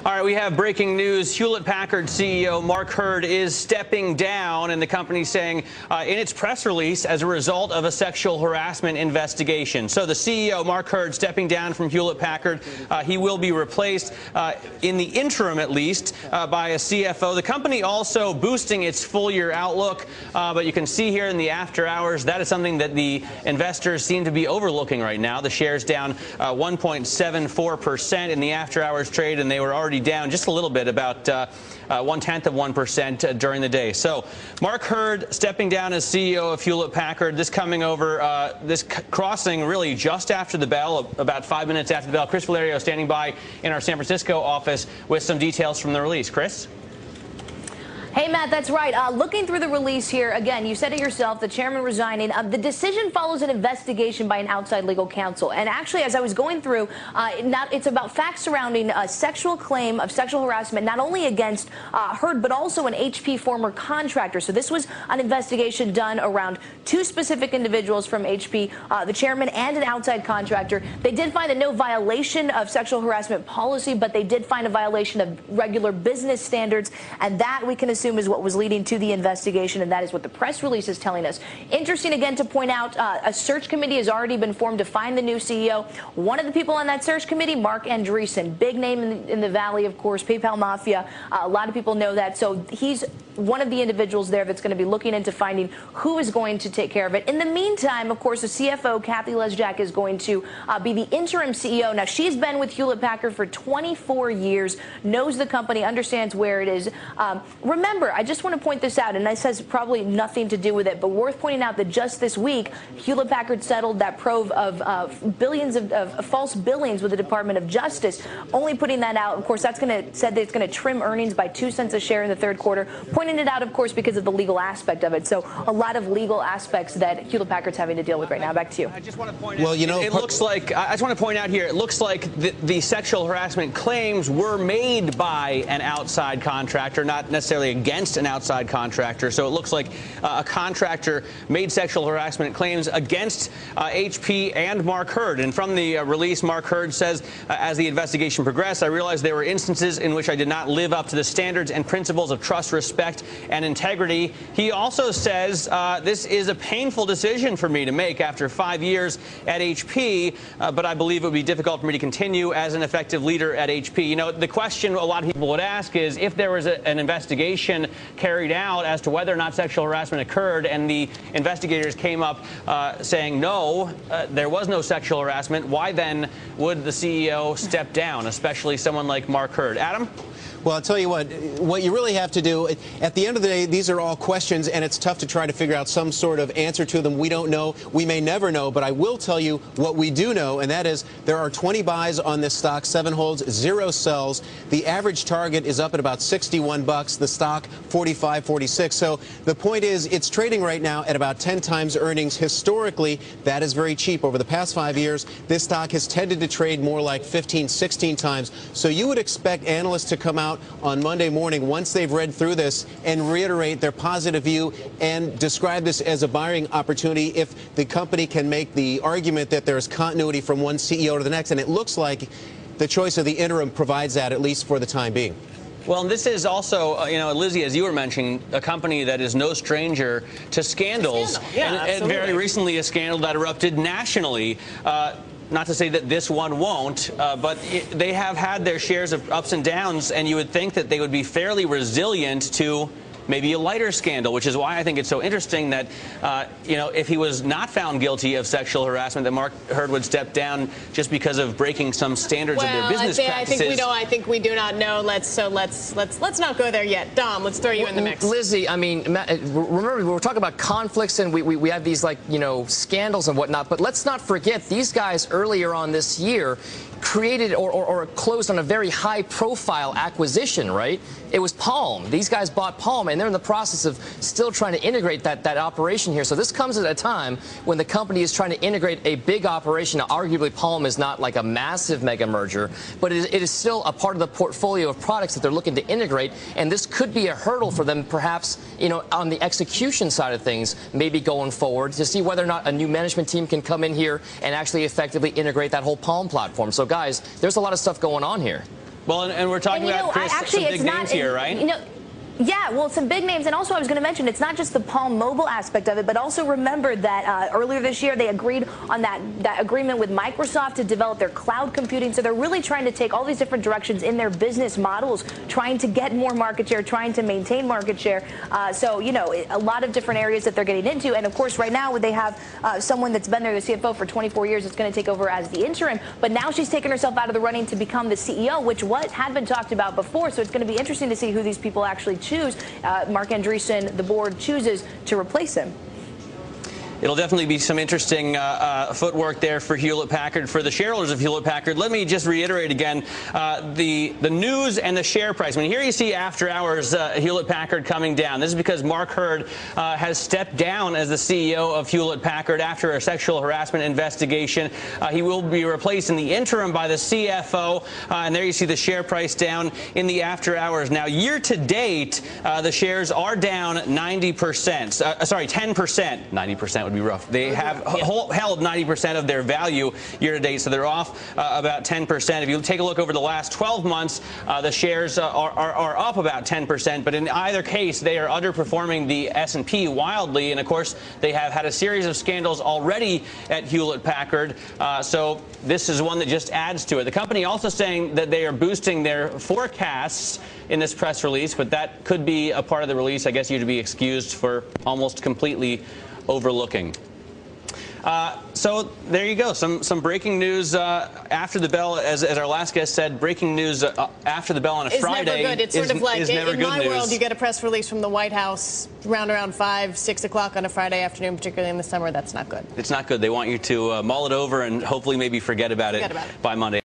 All right, we have breaking news. Hewlett-Packard CEO Mark Hurd is stepping down, and the company saying in its press release as a result of a sexual harassment investigation. So the CEO, Mark Hurd, stepping down from Hewlett-Packard. He will be replaced in the interim, at least, by a CFO. The company also boosting its full-year outlook, but you can see here in the after hours that is something that the investors seem to be overlooking right now. The shares down 1.74% in the after hours trade, and they were already down just a little bit, about 0.1% during the day. So Mark Hurd stepping down as CEO of Hewlett-Packard. This coming over, this crossing really just after the bell, about 5 minutes after the bell. Chris Valerio standing by in our San Francisco office with some details from the release. Chris? Hey, Matt, that's right. Looking through the release here, again, you said it yourself, the chairman resigning. The decision follows an investigation by an outside legal counsel. And actually, as I was going through, it's about facts surrounding a sexual claim of sexual harassment, not only against Hurd, but also an HP former contractor. So this was an investigation done around two specific individuals from HP, the chairman and an outside contractor. They did find that no violation of sexual harassment policy, but they did find a violation of regular business standards. And that we can assume is what was leading to the investigation, and that is what the press release is telling us. Interesting again to point out, a search committee has already been formed to find the new CEO. One of the people on that search committee, Mark Andreessen, big name in the Valley, of course, PayPal Mafia. A lot of people know that. So he's one of the individuals there that's going to be looking into finding who is going to take care of it. In the meantime, of course, the CFO, Kathy Lesjak, is going to be the interim CEO. Now, she's been with Hewlett-Packard for 24 years, knows the company, understands where it is. Remember, I just want to point this out, and this has probably nothing to do with it, but worth pointing out that just this week, Hewlett-Packard settled that probe of billions of false billings with the Department of Justice. Only putting that out, of course, said that it's going to trim earnings by 2 cents a share in the third quarter. Pointing it out, of course, because of the legal aspect of it. So a lot of legal aspects that Hewlett-Packard's having to deal with right now. Back to you. I just want to point out, it looks like, I just want to point out here, it looks like the sexual harassment claims were made by an outside contractor, not necessarily against an outside contractor. So it looks like a contractor made sexual harassment claims against HP and Mark Hurd. And from the release, Mark Hurd says, as the investigation progressed, I realized there were instances in which I did not live up to the standards and principles of trust, respect, and integrity. He also says, this is a painful decision for me to make after 5 years at HP, but I believe it would be difficult for me to continue as an effective leader at HP. You know, the question a lot of people would ask is if there was an investigation carried out as to whether or not sexual harassment occurred, and the investigators came up saying no, there was no sexual harassment, why then would the CEO step down, especially someone like Mark Hurd? Adam? Well, I'll tell you what you really have to do, at the end of the day, these are all questions, and it's tough to try to figure out some sort of answer to them. We don't know. We may never know, but I will tell you what we do know, and that is there are 20 buys on this stock, 7 holds, 0 sells. The average target is up at about $61. The stock, 45, 46. So the point is, it's trading right now at about 10 times earnings. Historically, that is very cheap. Over the past 5 years, this stock has tended to trade more like 15, 16 times. So you would expect analysts to come out on Monday morning once they've read through this and reiterate their positive view and describe this as a buying opportunity if the company can make the argument that there's continuity from one CEO to the next. And it looks like the choice of the interim provides that, at least for the time being. Well, and this is also, you know, Lizzie, as you were mentioning, a company that is no stranger to scandals. Yeah, and very recently, a scandal that erupted nationally. Not to say that this one won't, but they have had their shares of ups and downs, and you would think that they would be fairly resilient to maybe a lighter scandal, which is why I think it's so interesting that, you know, if he was not found guilty of sexual harassment, that Mark Hurd would step down just because of breaking some standards of their business practices. I think we do not know. Let's not go there yet. Dom, let's throw you in the mix. Lizzie, I mean, remember, we're talking about conflicts, and we have these, like, you know, scandals and whatnot, but let's not forget these guys earlier on this year created or closed on a very high-profile acquisition, right? It was Palm. These guys bought Palm, and they're in the process of still trying to integrate that operation here. So this comes at a time when the company is trying to integrate a big operation. Now, arguably, Palm is not like a massive mega merger, but it is still a part of the portfolio of products that they're looking to integrate, and this could be a hurdle for them, perhaps, you know, on the execution side of things, maybe going forward, to see whether or not a new management team can come in here and actually effectively integrate that whole Palm platform. So, guys, there's a lot of stuff going on here. Well, and we're talking about, Chris, some big names here, right? Yeah, well, some big names, and also I was going to mention it's not just the Palm Mobile aspect of it, but also remember that earlier this year they agreed on that agreement with Microsoft to develop their cloud computing. So they're really trying to take all these different directions in their business models, trying to get more market share, trying to maintain market share. So, you know, a lot of different areas that they're getting into. And of course, right now they have someone that's been there, the CFO, for 24 years. That's going to take over as the interim. But now she's taken herself out of the running to become the CEO, which had been talked about before. So it's going to be interesting to see who these people actually choose. Mark Andreessen, the board, chooses to replace him. It'll definitely be some interesting footwork there for Hewlett-Packard, for the shareholders of Hewlett-Packard. Let me just reiterate again the news and the share price. I mean, here you see after hours Hewlett-Packard coming down. This is because Mark Hurd has stepped down as the CEO of Hewlett-Packard after a sexual harassment investigation. He will be replaced in the interim by the CFO, and there you see the share price down in the after hours. Now, year to date, the shares are down 90%. Sorry, 10%. 90% would be rough. They have held 90% of their value year to date, so they're off about 10%. If you take a look over the last 12 months, the shares are up about 10%, but in either case, they are underperforming the S&P wildly, and of course, they have had a series of scandals already at Hewlett-Packard, so this is one that just adds to it. The company also saying that they are boosting their forecasts in this press release, but that could be a part of the release. I guess you'd be excused for almost completely overlooking. So there you go. Some breaking news after the bell, as our last guest said. Breaking news after the bell on a Friday. Never good. It's sort of like in my world, you get a press release from the White House around 5, 6 o'clock on a Friday afternoon, particularly in the summer. That's not good. It's not good. They want you to mull it over and hopefully maybe forget about it by Monday.